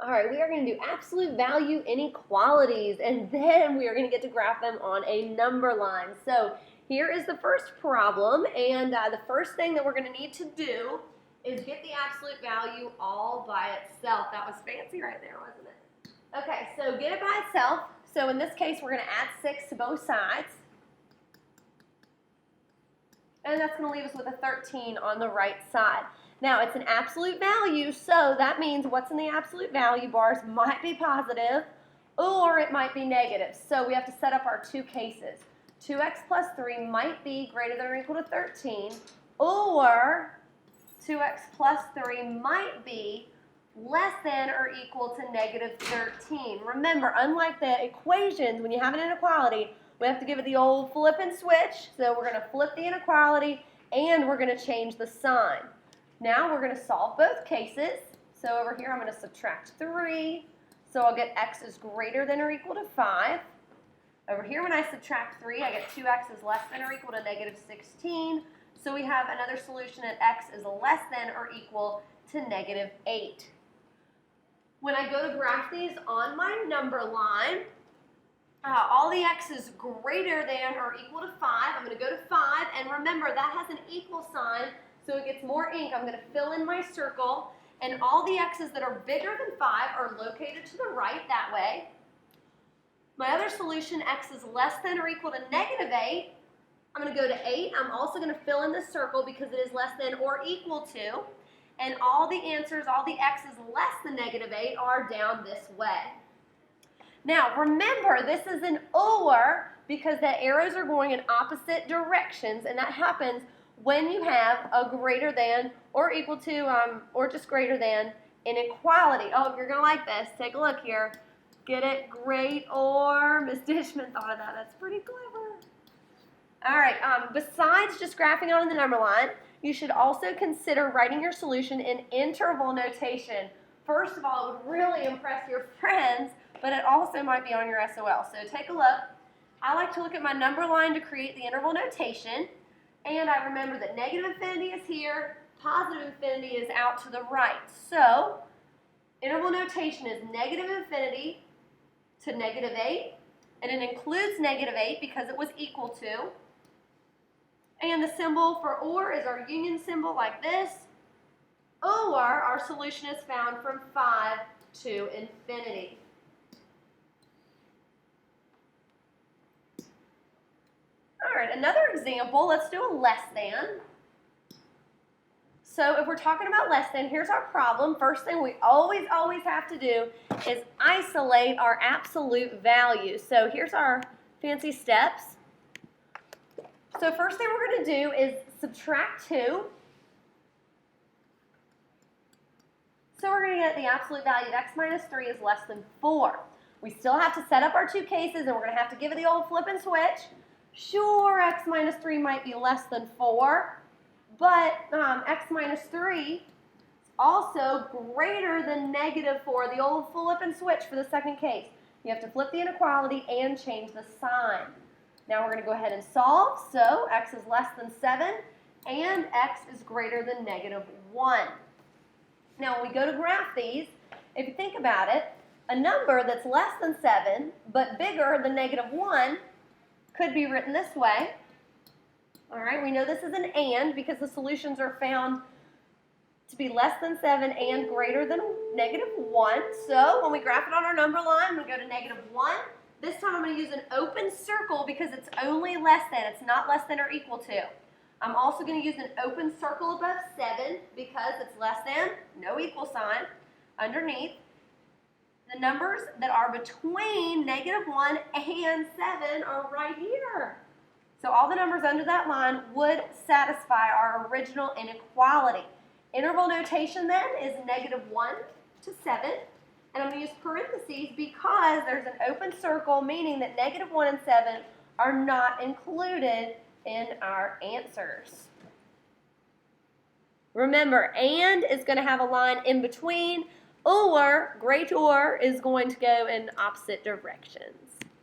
All right, we are going to do absolute value inequalities, and then we are going to get to graph them on a number line. So here is the first problem, and the first thing that we're going to need to do is get the absolute value all by itself. That was fancy right there, wasn't it? Okay, so get it by itself. So in this case, we're going to add 6 to both sides. And that's going to leave us with a 13 on the right side. Now, it's an absolute value, so that means what's in the absolute value bars might be positive or it might be negative. So we have to set up our two cases. 2x plus 3 might be greater than or equal to 13, or 2x plus 3 might be less than or equal to negative 13. Remember, unlike the equations, when you have an inequality, we have to give it the old flip and switch. So we're going to flip the inequality and we're going to change the sign. Now we're going to solve both cases. So over here I'm going to subtract 3. So I'll get x is greater than or equal to 5. Over here when I subtract 3, I get 2x is less than or equal to negative 16. So we have another solution at x is less than or equal to negative 8. When I go to graph these on my number line, all the x is greater than or equal to 5. I'm going to go to 5, and remember that has an equal sign, so it gets more ink. I'm going to fill in my circle, and all the x's that are bigger than 5 are located to the right that way. My other solution, x is less than or equal to negative 8. I'm going to go to 8. I'm also going to fill in this circle because it is less than or equal to, and all the answers, all the x's less than negative 8 are down this way. Now, remember, this is an or because the arrows are going in opposite directions, and that happens when you have a greater than or equal to or just greater than inequality. Oh, you're going to like this. Take a look here. Get it? Great or. Miss Dishman thought of that. That's pretty clever. All right, besides just graphing on the number line, you should also consider writing your solution in interval notation. First of all, it would really impress your friends, but it also might be on your SOL. So take a look. I like to look at my number line to create the interval notation. And I remember that negative infinity is here, positive infinity is out to the right. So interval notation is negative infinity to negative 8. And it includes negative 8 because it was equal to. And the symbol for or is our union symbol like this. Or our solution is found from 5 to infinity. All right, another example, let's do a less than. So if we're talking about less than, here's our problem. First thing we always have to do is isolate our absolute value. So here's our fancy steps. So first thing we're going to do is subtract 2. So we're going to get the absolute value of x minus 3 is less than 4. We still have to set up our two cases, and we're going to have to give it the old flip and switch. Sure, x minus 3 might be less than 4, but x minus 3 is also greater than negative 4, the old flip and switch for the second case. You have to flip the inequality and change the sign. Now we're going to go ahead and solve. So x is less than 7, and x is greater than negative 1. Now when we go to graph these, if you think about it, a number that's less than 7 but bigger than negative 1 could be written this way. All right, we know this is an and because the solutions are found to be less than 7 and greater than negative 1. So when we graph it on our number line, we go to negative 1. This time I'm going to use an open circle because it's only less than. It's not less than or equal to. I'm also going to use an open circle above 7 because it's less than, no equal sign, underneath. The numbers that are between negative 1 and 7 are right here. So all the numbers under that line would satisfy our original inequality. Interval notation then is negative 1 to 7. And I'm going to use parentheses because there's an open circle, meaning that negative 1 and 7 are not included in our answers. Remember, and is going to have a line in between, or great or is going to go in opposite directions.